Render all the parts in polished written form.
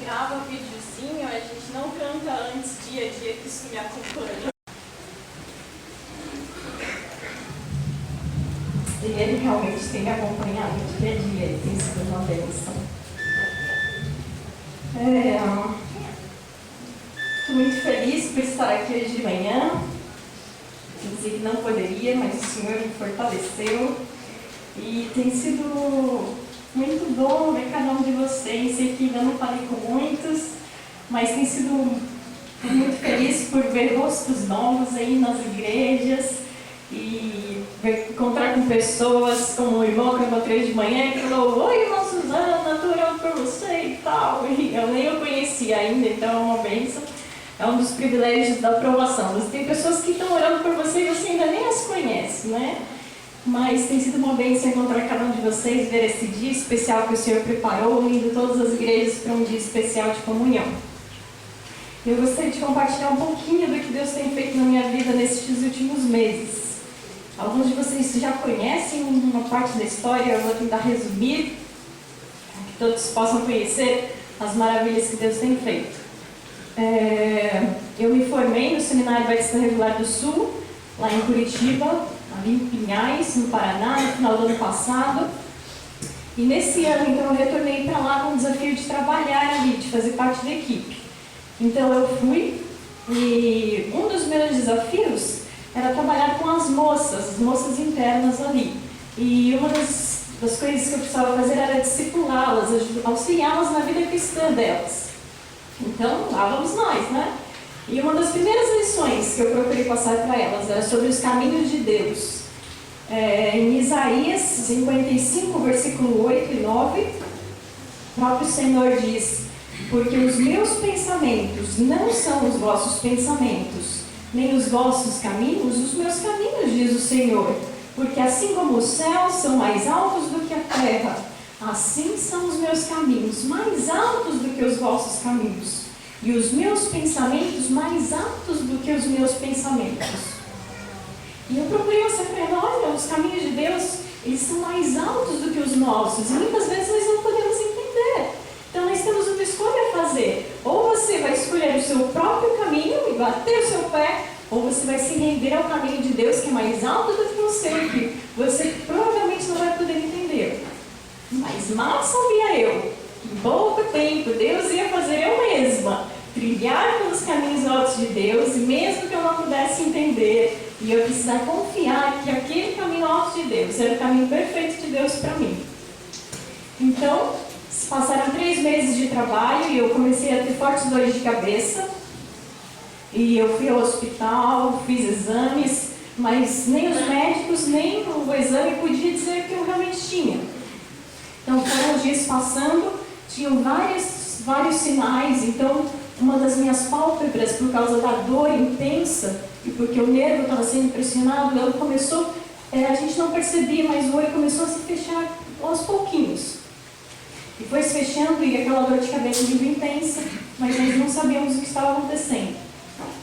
grava videozinho, a gente não canta antes dia a dia, que isso me acompanha. E ele realmente tem me acompanhado dia a dia, ele tem sido uma bênção. Estou muito feliz por estar aqui hoje de manhã. Inclusive não poderia, mas o Senhor me fortaleceu. E tem sido muito bom ver cada um de vocês. Sei que ainda não falei com muitos, mas tem sido muito feliz por ver rostos novos aí nas igrejas e encontrar com pessoas como o irmão que eu encontrei de manhã que falou: oi, irmã Suzana, estou orando por você e tal. E eu nem o conhecia ainda, então é uma bênção. É um dos privilégios da aprovação. Mas tem pessoas que estão orando por você e você ainda nem as conhece, né? Mas tem sido uma bênção encontrar cada um de vocês, ver esse dia especial que o Senhor preparou, unindo todas as igrejas para um dia especial de comunhão. Eu gostaria de compartilhar um pouquinho do que Deus tem feito na minha vida nestes últimos meses. Alguns de vocês já conhecem uma parte da história, eu vou tentar resumir, para que todos possam conhecer as maravilhas que Deus tem feito. Eu me formei no Seminário Batista Regular do Sul, lá em Curitiba, ali em Pinhais, no Paraná, no final do ano passado. E nesse ano, então, eu retornei para lá com o desafio de trabalhar ali, de fazer parte da equipe. Então eu fui, e um dos meus desafios era trabalhar com as moças internas ali. E uma das coisas que eu precisava fazer era discipulá-las, auxiliá-las na vida cristã delas. Então, lá vamos nós, né? E uma das primeiras lições que eu procurei passar para elas era sobre os caminhos de Deus. Em Isaías 55, versículo 8 e 9, o próprio Senhor diz: porque os meus pensamentos não são os vossos pensamentos, nem os vossos caminhos, os meus caminhos, diz o Senhor. Porque assim como os céus são mais altos do que a terra, assim são os meus caminhos, mais altos do que os vossos caminhos, e os meus pensamentos mais altos do que os meus pensamentos. E eu procurei mostrar para ela: olha, os caminhos de Deus, eles são mais altos do que os nossos, e muitas vezes nós não podemos entender. Então nós temos uma escolha a fazer: ou você vai escolher o seu próprio caminho e bater o seu pé, ou você vai se render ao caminho de Deus, que é mais alto do que você, que você provavelmente não vai poder entender. Mas mal sabia eu que em pouco tempo Deus ia fazer eu mesma trilhar pelos caminhos altos de Deus, e mesmo que eu não pudesse entender, e eu precisar confiar que aquele caminho alto de Deus era o caminho perfeito de Deus para mim. Então, se passaram 3 meses de trabalho e eu comecei a ter fortes dores de cabeça. E eu fui ao hospital, fiz exames, mas nem os médicos, nem o exame podia dizer que eu realmente tinha. Então foram os dias passando, tinham vários sinais. Então uma das minhas pálpebras, por causa da dor intensa e porque o nervo estava sendo pressionado, ela começou, a gente não percebia, mas o olho começou a se fechar aos pouquinhos. E foi se fechando e aquela dor de cabeça muito intensa, mas nós não sabíamos o que estava acontecendo.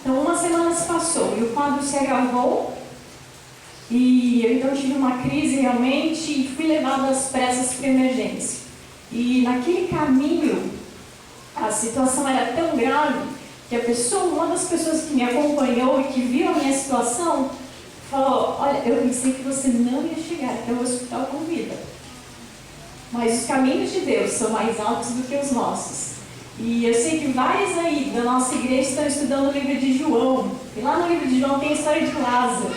Então uma semana se passou e o quadro se agravou, e eu então tive uma crise realmente e fui levada às pressas para emergência. E naquele caminho a situação era tão grave que uma das pessoas que me acompanhou e que viu a minha situação falou: olha, eu pensei que você não ia chegar até o hospital com vida, mas os caminhos de Deus são mais altos do que os nossos. E eu sei que vários aí da nossa igreja estão estudando o livro de João. E lá no livro de João tem a história de Lázaro.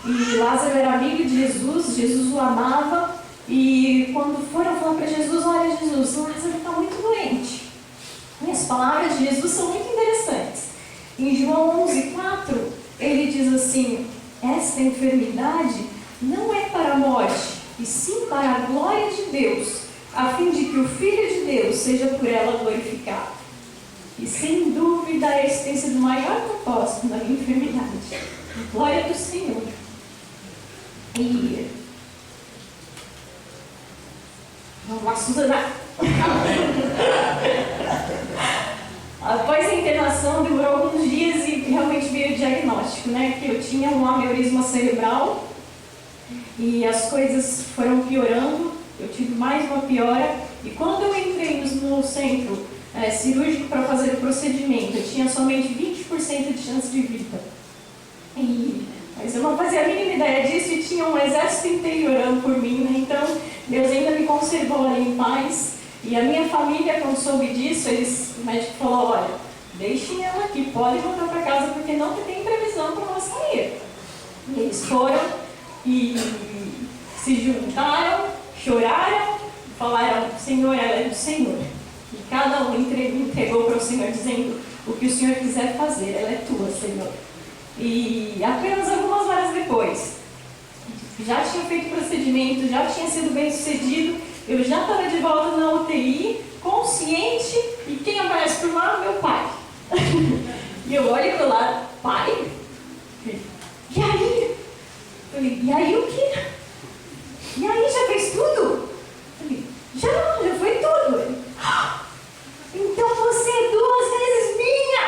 E Lázaro era amigo de Jesus, Jesus o amava. E quando foram falar para Jesus: olha, Jesus, Lázaro está muito doente. E as palavras de Jesus são muito interessantes. Em João 11:4, ele diz assim: esta enfermidade não é para a morte, e sim para a glória de Deus, a fim de que o Filho de Deus seja por ela glorificado. E sem dúvida esse tem sido o maior propósito da minha enfermidade: a glória do Senhor. E vamos lá, Suzana. Após a internação, demorou alguns dias e realmente veio o diagnóstico, né? Que eu tinha um aneurisma cerebral e as coisas foram piorando. Eu tive mais uma piora, e quando eu entrei no centro cirúrgico para fazer o procedimento. Eu tinha somente 20% de chance de vida. Mas eu não fazia a mínima ideia disso e tinha um exército inteiro orando por mim, né? Então, Deus ainda me conservou ali em paz. E a minha família, quando soube disso, o médico falou, olha, deixem ela aqui, pode voltar para casa, porque não tem previsão para ela sair. E eles foram e se juntaram, choraram, falaram, Senhor, ela é do Senhor. E cada um entregou para o Senhor, dizendo, o que o Senhor quiser fazer, ela é tua, Senhor. E apenas algumas horas depois, já tinha feito o procedimento, já tinha sido bem sucedido, eu já estava de volta na UTI, consciente, e quem aparece por lá? Meu pai. E eu olho para o lado, pai? E aí? Falei, e aí o quê? E aí, já fez tudo? Falei, já foi tudo. Ele, então você é 2 vezes minha!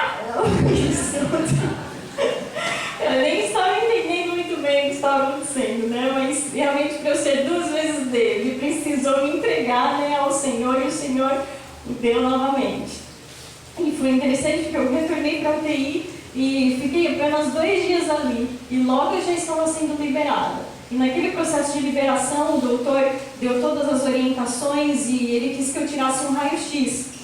Eu nem estava entendendo muito bem o que estava acontecendo, né? Mas realmente para eu ser 2 vezes dele, ele precisou me entregar, né, ao Senhor, e o Senhor me deu novamente. E foi interessante porque eu retornei para a UTI e fiquei apenas 2 dias ali. E logo eu já estava sendo liberada. E naquele processo de liberação, o doutor deu todas as orientações e ele quis que eu tirasse um raio-x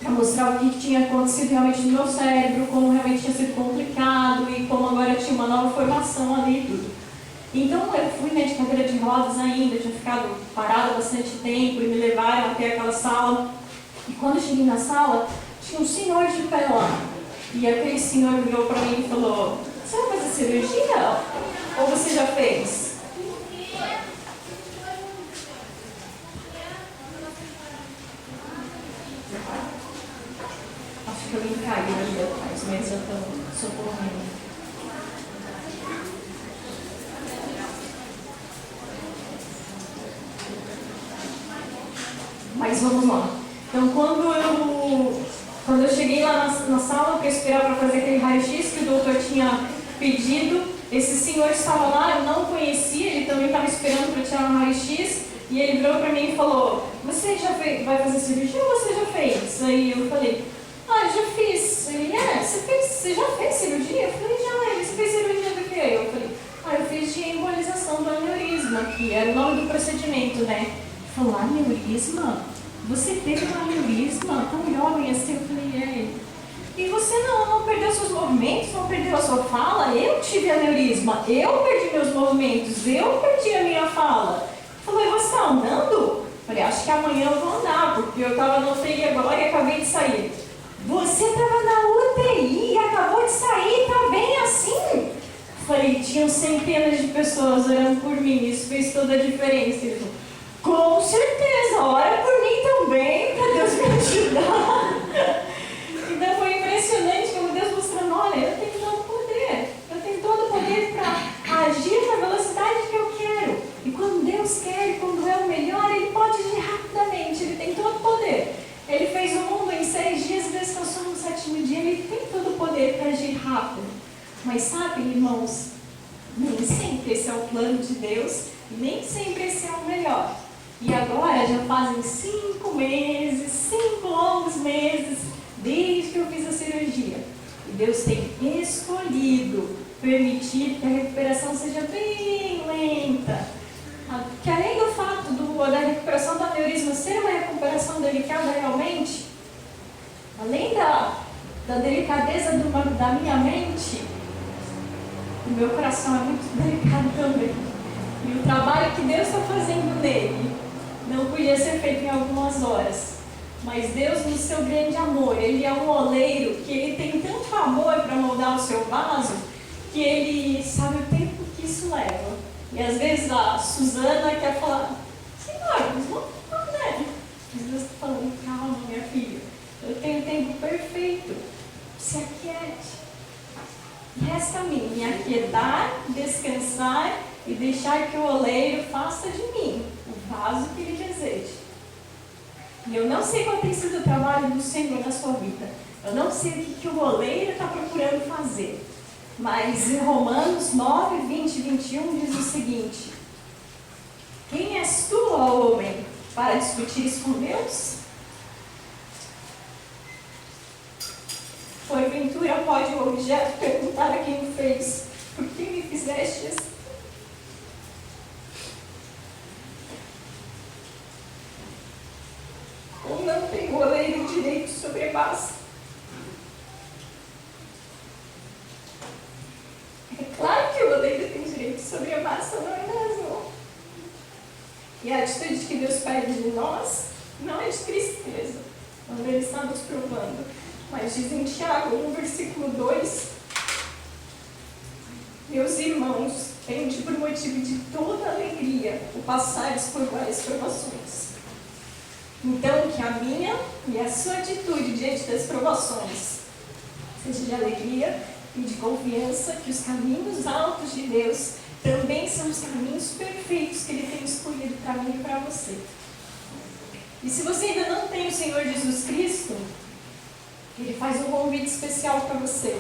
para mostrar o que tinha acontecido realmente no meu cérebro, como realmente tinha sido complicado e como agora tinha uma nova formação ali e tudo. Então eu fui, né, de cadeira de rodas ainda, tinha ficado parada bastante tempo e me levaram até aquela sala. E quando eu cheguei na sala, tinha um senhor de pé lá. E aquele senhor virou para mim e falou, você vai fazer cirurgia? Ou você já fez? Acho que eu me caí ali atrás, mas eu estou socorrendo. Mas vamos lá. Então, quando eu cheguei lá na sala para esperar para fazer aquele raio-x que o doutor tinha pedido, esse senhor estava lá, eu não o conhecia, ele também estava esperando para tirar um raio-x, e ele virou para mim e falou, você já vai fazer cirurgia ou você já fez? Aí eu falei, eu já fiz. Ele, você já fez cirurgia? Eu falei, já. Você fez cirurgia do quê? Eu falei, eu fiz de embolização do aneurisma, que era o nome do procedimento, né? Ele falou, aneurisma? Você teve um aneurisma tão jovem assim? Eu falei, E você não perdeu seus movimentos, não perdeu a sua fala? Eu tive aneurisma, eu perdi meus movimentos, eu perdi a minha fala. Ele falou, e você está andando? Eu falei, acho que amanhã eu vou andar, porque eu estava na UTI agora e acabei de sair. Você estava na UTI e acabou de sair, tá bem assim? Eu falei, tinham centenas de pessoas orando por mim, isso fez toda a diferença. Ele falou, com certeza, ora por mim também, para Deus me ajudar. Então foi impressionante como Deus mostrando, olha, eu tenho todo o poder para agir na velocidade que eu quero. E quando Deus quer, quando é o melhor, Ele pode agir rapidamente, Ele tem todo o poder. Ele fez o mundo em 6 dias e descansou no 7º dia, Ele tem todo o poder para agir rápido. Mas sabe, irmãos, nem sempre esse é o plano de Deus, e nem sempre esse é o melhor. E agora já fazem 5 meses, 5 longos meses, desde que eu fiz a cirurgia. E Deus tem escolhido permitir que a recuperação seja bem lenta. Que além do fato da recuperação do aneurisma ser uma recuperação delicada realmente, além da delicadeza da minha mente, o meu coração é muito delicado também. E o trabalho que Deus está fazendo nele não podia ser feito em algumas horas. Mas Deus, no seu grande amor, Ele é um oleiro que Ele tem tanto amor para moldar o seu vaso, que Ele sabe o tempo que isso leva. E às vezes a Suzana quer falar, Senhor, mas vamos, né? Mas Deus está falando, calma, minha filha, eu tenho o tempo perfeito, se aquiete. Resta a mim me aquietar, descansar e deixar que o oleiro faça de mim o vaso que Ele deseja. E eu não sei qual tem sido o trabalho do Senhor na sua vida. Eu não sei o que o oleiro está procurando fazer. Mas em Romanos 9, 20 e 21 diz o seguinte: quem és tu, ó homem, para discutir isso com Deus? porventura pode o objeto perguntar a quem o fez: por que me fizestes? Ou não tem o oleiro direito sobre a massa? É claro que o oleiro tem direito sobre a massa, não é mesmo? E a atitude que Deus pede de nós não é de tristeza, quando Ele está nos provando. Mas diz em Tiago, no versículo 2, meus irmãos, tende por motivo de toda alegria o passares por várias provações. Então, que a minha e a sua atitude diante das provações seja de alegria e de confiança que os caminhos altos de Deus também são os caminhos perfeitos que Ele tem escolhido para mim e para você. E se você ainda não tem o Senhor Jesus Cristo, Ele faz um convite especial para você.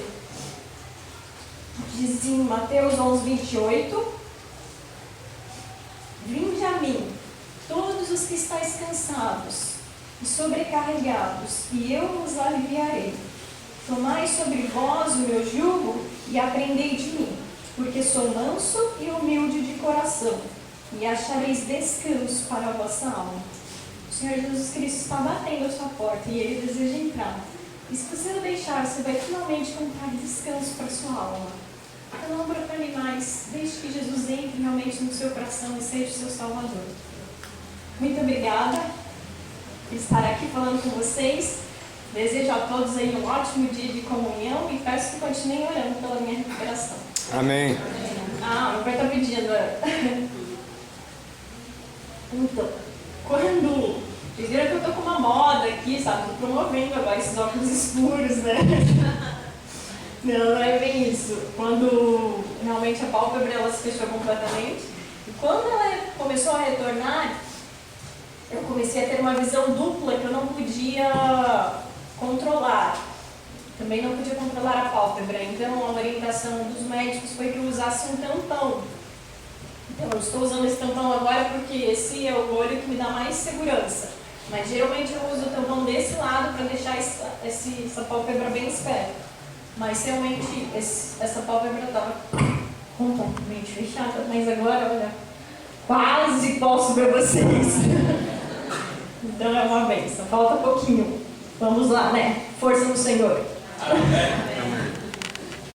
Diz em Mateus 11:28, vinde a mim, todos os que estáis cansados e sobrecarregados, e eu vos aliviarei. Tomai sobre vós o meu jugo e aprendei de mim, porque sou manso e humilde de coração, e achareis descanso para a vossa alma. O Senhor Jesus Cristo está batendo a sua porta e Ele deseja entrar. E se você o deixar, você vai finalmente encontrar descanso para a sua alma. Então não procure mais, deixe que Jesus entre realmente no seu coração e seja o seu Salvador. Muito obrigada por estar aqui falando com vocês. Desejo a todos aí um ótimo dia de comunhão e peço que continuem orando pela minha recuperação. Amém. Meu pai está pedindo. Então, quando... Vocês viram que eu estou com uma moda aqui, sabe? Estou promovendo agora esses óculos escuros, né? Não é bem isso. Quando realmente a pálpebra ela se fechou completamente. E quando ela começou a retornar, eu comecei a ter uma visão dupla que eu não podia controlar. Também não podia controlar a pálpebra. Então a orientação dos médicos foi que eu usasse um tampão. Então eu estou usando esse tampão agora porque esse é o olho que me dá mais segurança. Mas geralmente eu uso o tampão desse lado para deixar essa pálpebra bem esperta. Mas realmente essa pálpebra estava completamente fechada. Mas agora, olha, quase posso ver vocês. Então é uma bênção. Falta pouquinho. Vamos lá, né? Força no Senhor. Amém.